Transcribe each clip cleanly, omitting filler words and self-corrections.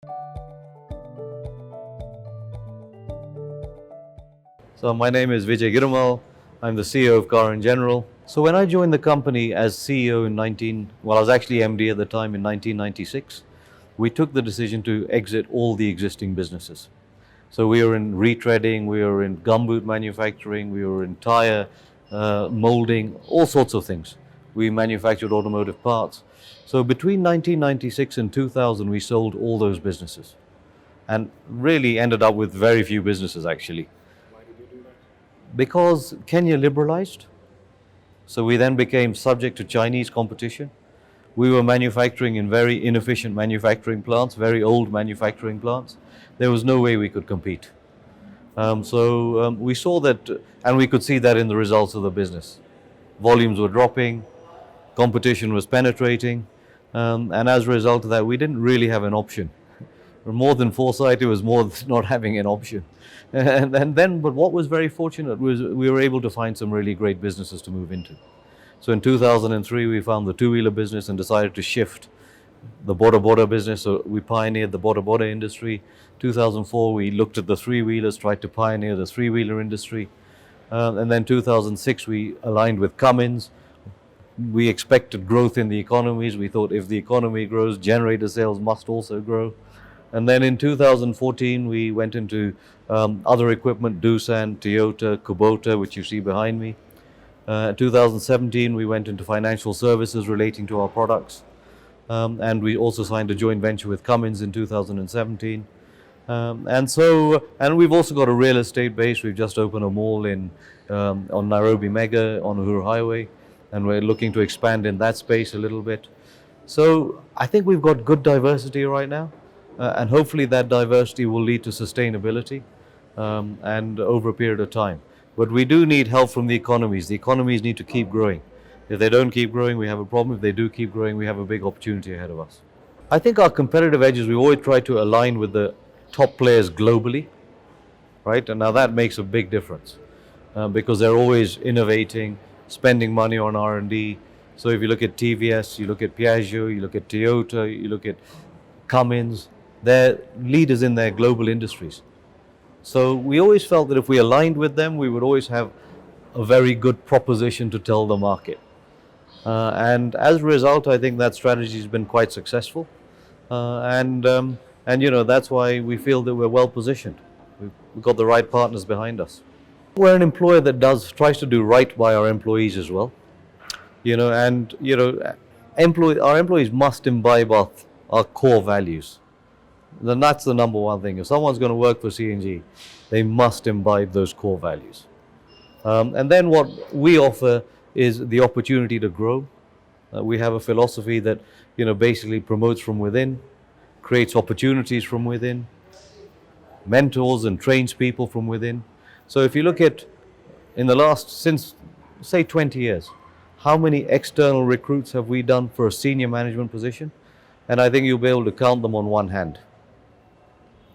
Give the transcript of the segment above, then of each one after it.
So my name is Vijay Girumal. I'm the CEO of Car in General. So when I joined the company as CEO I was actually MD at the time in 1996, we took the decision to exit all the existing businesses. So we were in retreading, we were in gumboot manufacturing, we were in tire molding, all sorts of things. We manufactured automotive parts. So between 1996 and 2000, we sold all those businesses and really ended up with very few businesses actually. Because Kenya liberalized, so we then became subject to Chinese competition. We were manufacturing in very inefficient manufacturing plants, very old manufacturing plants. There was no way we could compete. We saw that, and we could see that in the results of the business. Volumes were dropping, competition was penetrating, and as a result of that, we didn't really have an option. More than foresight, it was more than not having an option. But what was very fortunate was we were able to find some really great businesses to move into. So in 2003, we found the two-wheeler business and decided to shift the boda boda business. So we pioneered the boda boda industry. 2004, we looked at the three-wheelers, tried to pioneer the three-wheeler industry. And then 2006, we aligned with Cummins. We expected growth in the economies. We thought if the economy grows, generator sales must also grow. And then in 2014, we went into other equipment, Doosan, Toyota, Kubota, which you see behind me. 2017, we went into financial services relating to our products. And we also signed a joint venture with Cummins in 2017. And we've also got a real estate base. We've just opened a mall on Nairobi Mega on Uhuru Highway, and we're looking to expand in that space a little bit. So I think we've got good diversity right now. And hopefully that diversity will lead to sustainability and over a period of time. But we do need help from the economies. The economies need to keep growing. If they don't keep growing, we have a problem. If they do keep growing, we have a big opportunity ahead of us. I think our competitive edges, we always try to align with the top players globally, right? And now that makes a big difference because they're always innovating, spending money on R&D. So if you look at TVS, you look at Piaggio, you look at Toyota, you look at Cummins, they're leaders in their global industries. So we always felt that if we aligned with them, we would always have a very good proposition to tell the market. And as a result, I think that strategy has been quite successful. And that's why we feel that we're well positioned. We've got the right partners behind us. We're an employer that tries to do right by our employees as well. Our employees must imbibe our core values. Then that's the number one thing. If someone's going to work for CNG, they must imbibe those core values. And then what we offer is the opportunity to grow. We have a philosophy that basically promotes from within, creates opportunities from within, mentors and trains people from within. So if you look at since say 20 years, how many external recruits have we done for a senior management position? And I think you'll be able to count them on one hand.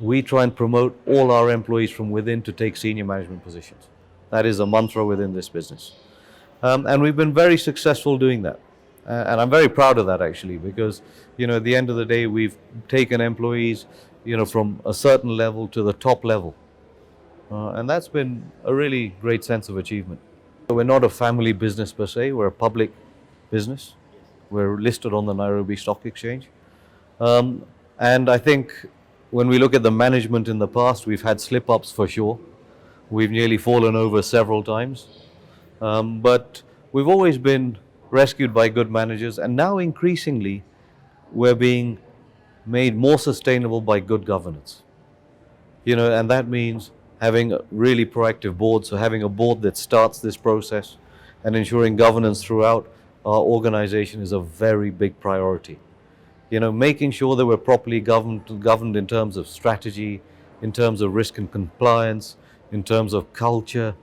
We try and promote all our employees from within to take senior management positions. That is a mantra within this business. And we've been very successful doing that. And I'm very proud of that actually, because at the end of the day, we've taken employees from a certain level to the top level. And that's been a really great sense of achievement. We're not a family business per se, we're a public business. We're listed on the Nairobi Stock Exchange. And I think when we look at the management in the past, we've had slip-ups for sure. We've nearly fallen over several times. But we've always been rescued by good managers, and now increasingly we're being made more sustainable by good governance. And that means having a really proactive board, so having a board that starts this process and ensuring governance throughout our organization is a very big priority. Making sure that we're properly governed in terms of strategy, in terms of risk and compliance, in terms of culture,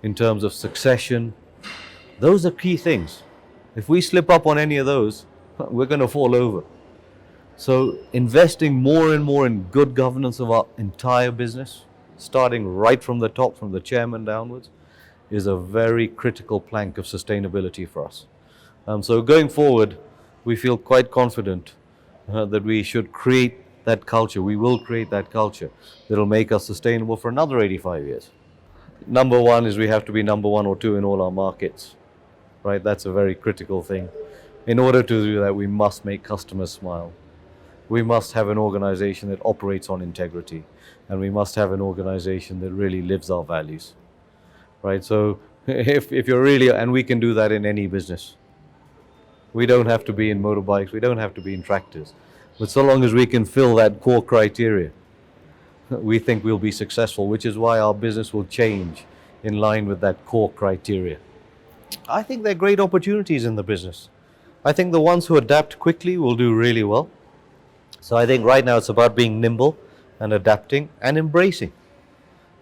in terms of succession. Those are key things. If we slip up on any of those, we're going to fall over. So investing more and more in good governance of our entire business, starting right from the top, from the chairman downwards, is a very critical plank of sustainability for us. So going forward, we feel quite confident that we should create that culture. We will create that culture that will make us sustainable for another 85 years. Number one is we have to be number one or two in all our markets, right? That's a very critical thing. In order to do that, we must make customers smile. We must have an organization that operates on integrity, and we must have an organization that really lives our values, right? So if you're really, and we can do that in any business. We don't have to be in motorbikes, we don't have to be in tractors. But so long as we can fill that core criteria, we think we'll be successful, which is why our business will change in line with that core criteria. I think there are great opportunities in the business. I think the ones who adapt quickly will do really well. So I think right now it's about being nimble and adapting and embracing.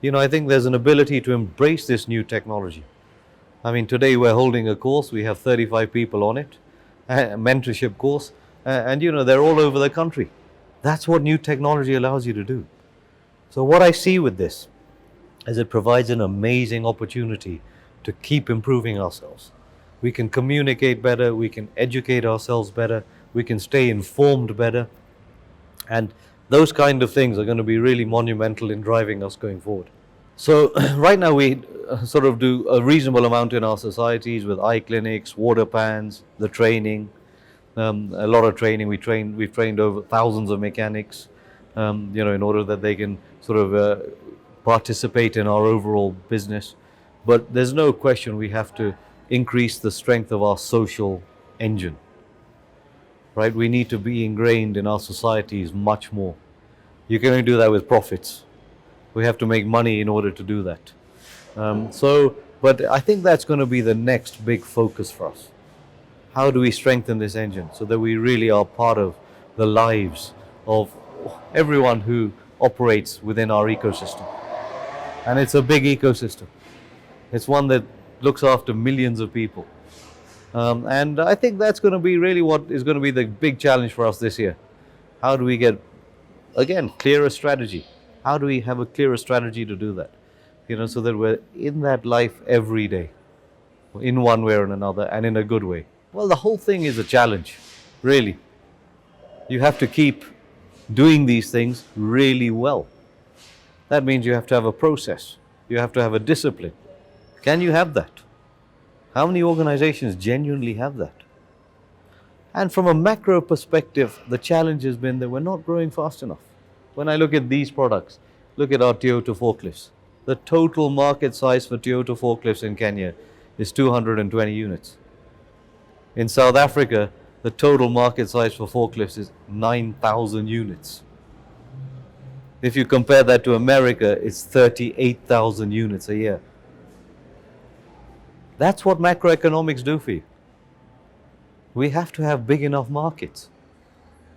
I think there's an ability to embrace this new technology. I mean, today we're holding a course, we have 35 people on it, a mentorship course, and they're all over the country. That's what new technology allows you to do. So what I see with this is it provides an amazing opportunity to keep improving ourselves. We can communicate better, we can educate ourselves better, we can stay informed better, and those kind of things are going to be really monumental in driving us going forward. So right now we sort of do a reasonable amount in our societies with eye clinics, water pans, the training, a lot of training. We've trained over thousands of mechanics, in order that they can sort of participate in our overall business. But there's no question we have to increase the strength of our social engine, right? We need to be ingrained in our societies much more. You can only do that with profits. We have to make money in order to do that. But I think that's going to be the next big focus for us. How do we strengthen this engine so that we really are part of the lives of everyone who operates within our ecosystem? And it's a big ecosystem. It's one that looks after millions of people. And I think that's going to be really what is going to be the big challenge for us this year. How do we get, again, clearer strategy? How do we have a clearer strategy to do that? So that we're in that life every day, in one way or another, and in a good way. Well, the whole thing is a challenge, really. You have to keep doing these things really well. That means you have to have a process. You have to have a discipline. Can you have that? How many organizations genuinely have that? And from a macro perspective, the challenge has been that we're not growing fast enough. When I look at these products, look at our Toyota forklifts. The total market size for Toyota forklifts in Kenya is 220 units. In South Africa, the total market size for forklifts is 9,000 units. If you compare that to America, it's 38,000 units a year. That's what macroeconomics do for you. We have to have big enough markets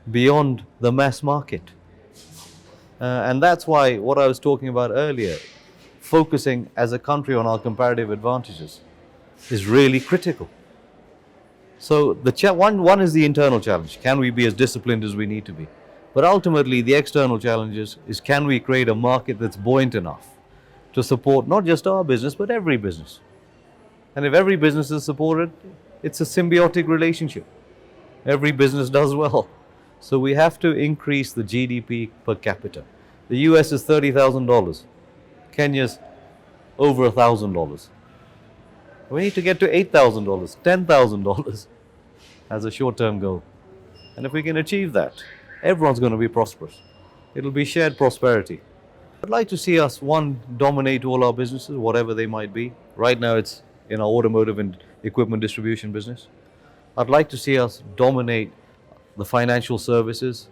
beyond the mass market. And that's why what I was talking about earlier, focusing as a country on our comparative advantages, is really critical. So one is the internal challenge. Can we be as disciplined as we need to be? But ultimately, the external challenge is can we create a market that's buoyant enough to support not just our business, but every business? And if every business is supported, it's a symbiotic relationship. Every business does well. So we have to increase the GDP per capita. The US is $30,000. Kenya's over $1,000. We need to get to $8,000, $10,000 as a short-term goal. And if we can achieve that, everyone's going to be prosperous. It'll be shared prosperity. I'd like to see us, one, dominate all our businesses, whatever they might be. Right now it's in our automotive and equipment distribution business. I'd like to see us dominate the financial services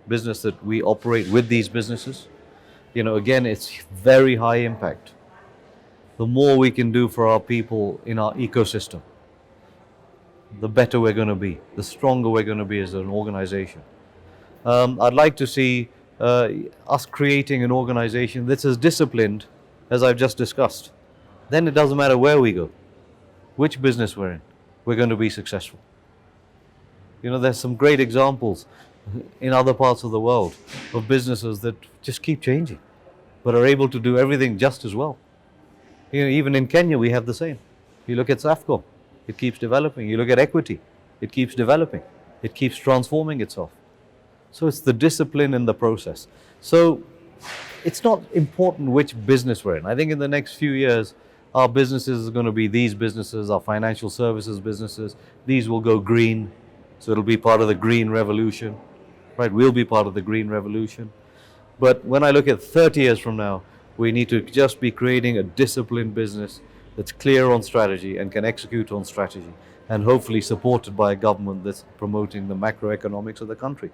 business that we operate with these businesses. Again, it's very high impact. The more we can do for our people in our ecosystem, the better we're going to be, the stronger we're going to be as an organization. I'd like to see us creating an organization that's as disciplined as I've just discussed. Then it doesn't matter where we go, which business we're in, we're going to be successful. There's some great examples in other parts of the world of businesses that just keep changing, but are able to do everything just as well. Even in Kenya, we have the same. You look at Safco, it keeps developing. You look at Equity, it keeps developing. It keeps transforming itself. So it's the discipline in the process. So it's not important which business we're in. I think in the next few years, our businesses are going to be these businesses, our financial services businesses. These will go green. So it'll be part of the green revolution, right? We'll be part of the green revolution. But when I look at 30 years from now, we need to just be creating a disciplined business that's clear on strategy and can execute on strategy, and hopefully supported by a government that's promoting the macroeconomics of the country.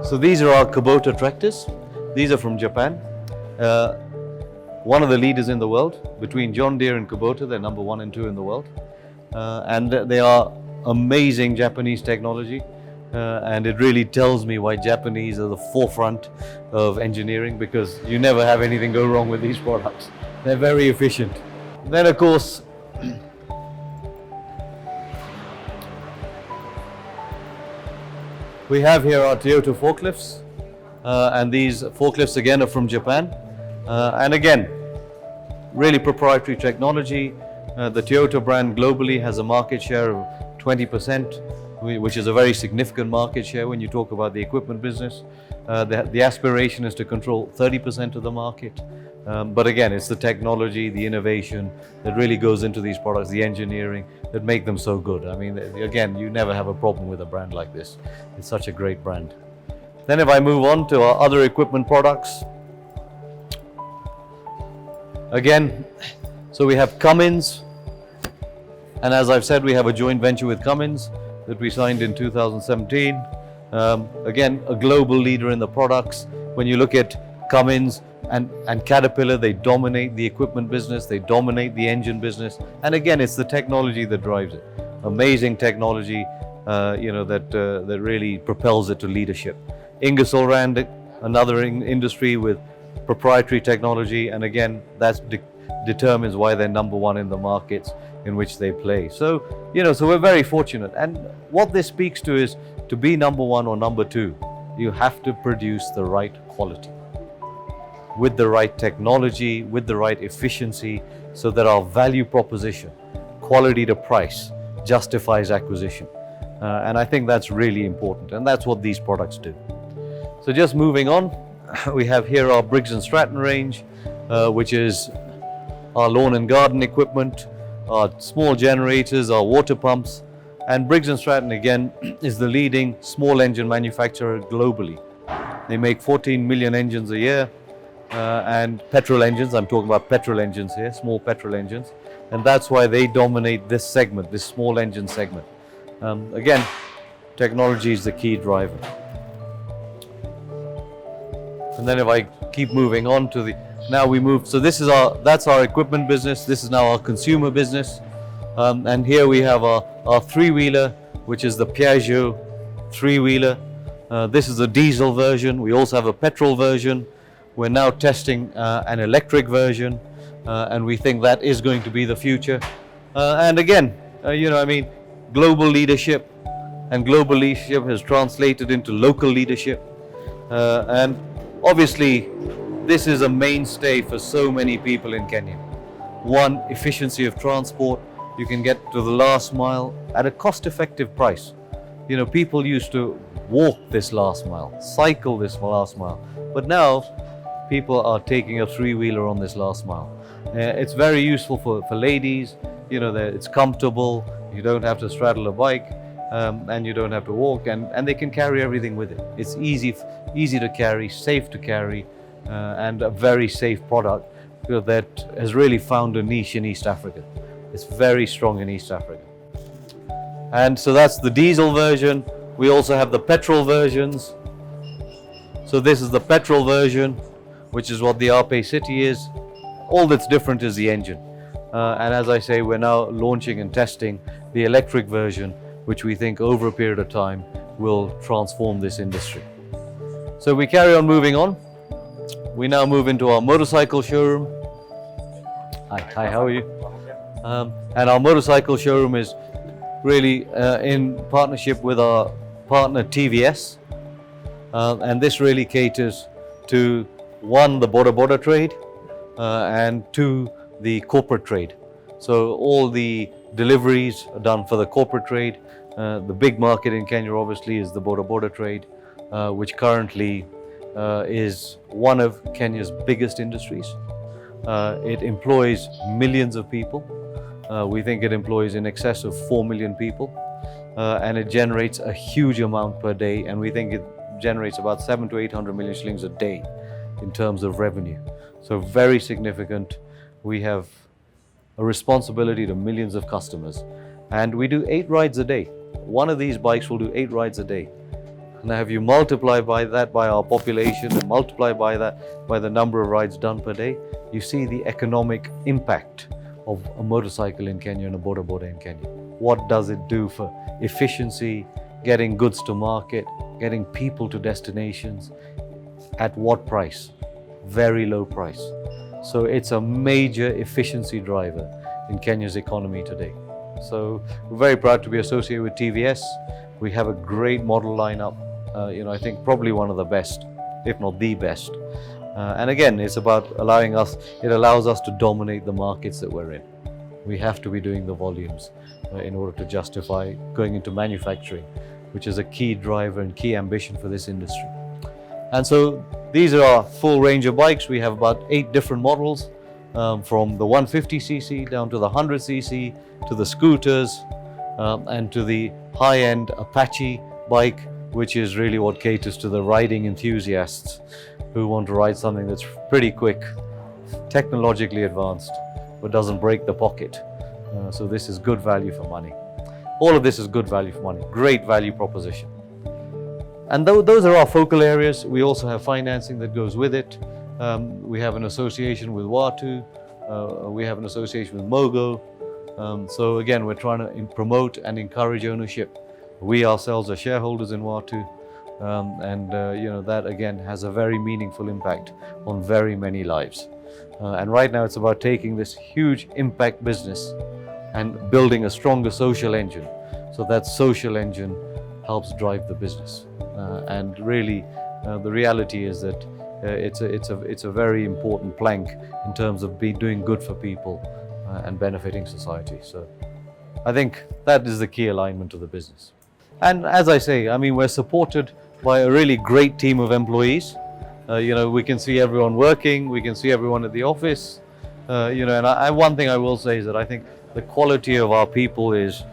So these are our Kubota tractors. These are from Japan. One of the leaders in the world. Between John Deere and Kubota, they're number 1 and 2 in the world. And they are amazing Japanese technology. And it really tells me why Japanese are the forefront of engineering, because you never have anything go wrong with these products. They're very efficient. Then of course, we have here our Toyota forklifts, and these forklifts again are from Japan, and again, really proprietary technology. The Toyota brand globally has a market share of 20%, which is a very significant market share when you talk about the equipment business. The aspiration is to control 30% of the market. But again, it's the technology, the innovation that really goes into these products, the engineering that make them so good. I mean, again, you never have a problem with a brand like this. It's such a great brand. Then if I move on to our other equipment products, again, so we have Cummins, and as I've said, we have a joint venture with Cummins that we signed in 2017. Again, a global leader in the products. When you look at Cummins and Caterpillar, they dominate the equipment business, they dominate the engine business, and again, it's the technology that drives it. Amazing technology, that really propels it to leadership. Ingersoll Rand, another industry with proprietary technology, and again, that determines why they're number 1 in the markets in which they play. So, so we're very fortunate. And what this speaks to is, to be number 1 or number 2, you have to produce the right quality, with the right technology, with the right efficiency, so that our value proposition, quality to price, justifies acquisition. And I think that's really important, and that's what these products do. So just moving on, we have here our Briggs & Stratton range, which is our lawn and garden equipment, our small generators, our water pumps. And Briggs & Stratton, again, is the leading small engine manufacturer globally. They make 14 million engines a year, and petrol engines. I'm talking about petrol engines here, small petrol engines. And that's why they dominate this segment, this small engine segment. Again, technology is the key driver. And then if I keep moving on to now we move, so that's our equipment business. This is now our consumer business. And here we have our three-wheeler, which is the Piaggio three-wheeler. This is a diesel version. We also have a petrol version. We're now testing an electric version, and we think that is going to be the future. And again, global leadership, and global leadership has translated into local leadership. And obviously, this is a mainstay for so many people in Kenya. One, efficiency of transport. You can get to the last mile at a cost-effective price. People used to walk this last mile, cycle this last mile, but now people are taking a three-wheeler on this last mile. It's very useful for ladies. It's comfortable. You don't have to straddle a bike, and you don't have to walk, and they can carry everything with it. It's easy to carry, safe to carry, and a very safe product that has really found a niche in East Africa. It's very strong in East Africa. And so that's the diesel version. We also have the petrol versions. So this is the petrol version, which is what the Ape City is. All that's different is the engine. And as I say, we're now launching and testing the electric version, which we think over a period of time will transform this industry. So we carry on moving on. We now move into our motorcycle showroom. Hi, how are you? And our motorcycle showroom is really in partnership with our partner TVS. And this really caters to, one, the border trade, and two, the corporate trade. So all the deliveries are done for the corporate trade. The big market in Kenya obviously is the border trade, which currently is one of Kenya's biggest industries. It employs millions of people. We think it employs in excess of 4 million people, and it generates a huge amount per day, and we think it generates about 700 to 800 million shillings a day in terms of revenue. So very significant. We have a responsibility to millions of customers, and we do 8 rides a day. One of these bikes will do 8 rides a day. Now if you multiply by that by our population and multiply by that by the number of rides done per day, you see the economic impact of a motorcycle in Kenya and a boda in Kenya. What does it do for efficiency, getting goods to market, getting people to destinations? At what price? Very low price. So it's a major efficiency driver in Kenya's economy today. So we're very proud to be associated with TVS. We have a great model lineup. I think probably one of the best, if not the best. And again, it's about it allows us to dominate the markets that we're in. We have to be doing the volumes in order to justify going into manufacturing, which is a key driver and key ambition for this industry. And so these are our full range of bikes. We have about 8 different models, from the 150cc down to the 100cc, to the scooters, and to the high-end Apache bike, which is really what caters to the riding enthusiasts who want to ride something that's pretty quick, technologically advanced, but doesn't break the pocket. So this is good value for money. All of this is good value for money, great value proposition. And those are our focal areas. We also have financing that goes with it. We have an association with WATU. We have an association with Mogo. So again, we're trying to promote and encourage ownership. We ourselves are shareholders in WATU, and that again has a very meaningful impact on very many lives. And right now it's about taking this huge impact business and building a stronger social engine. So that social engine helps drive the business. And really, the reality is that it's a very important plank in terms of doing good for people and benefiting society. So I think that is the key alignment of the business. And as I say, we're supported by a really great team of employees. We can see everyone working, we can see everyone at the office. And one thing I will say is that I think the quality of our people is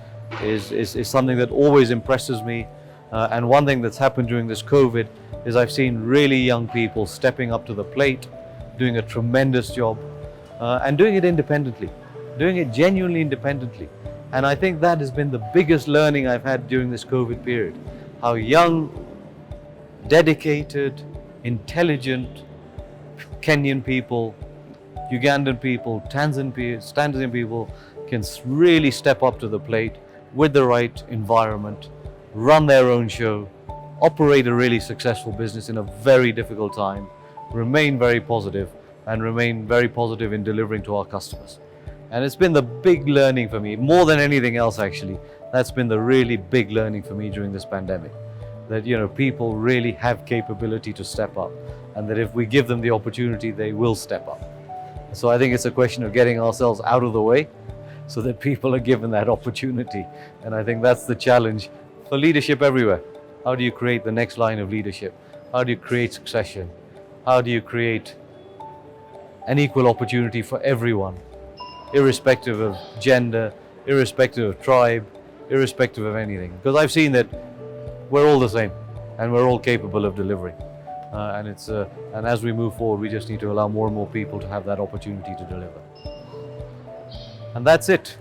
something that always impresses me. And one thing that's happened during this COVID is I've seen really young people stepping up to the plate, doing a tremendous job, and doing it independently, doing it genuinely independently. And I think that has been the biggest learning I've had during this COVID period. How young, dedicated, intelligent Kenyan people, Ugandan people, Tanzanian people can really step up to the plate with the right environment, run their own show, operate a really successful business in a very difficult time, remain very positive, and remain very positive in delivering to our customers. And it's been the big learning for me, more than anything else actually. That's been the really big learning for me during this pandemic. That people really have capability to step up, and that if we give them the opportunity, they will step up. So I think it's a question of getting ourselves out of the way so that people are given that opportunity. And I think that's the challenge for leadership everywhere. How do you create the next line of leadership? How do you create succession? How do you create an equal opportunity for everyone, irrespective of gender, irrespective of tribe, irrespective of anything? Because I've seen that we're all the same and we're all capable of delivering. And as we move forward, we just need to allow more and more people to have that opportunity to deliver. And that's it.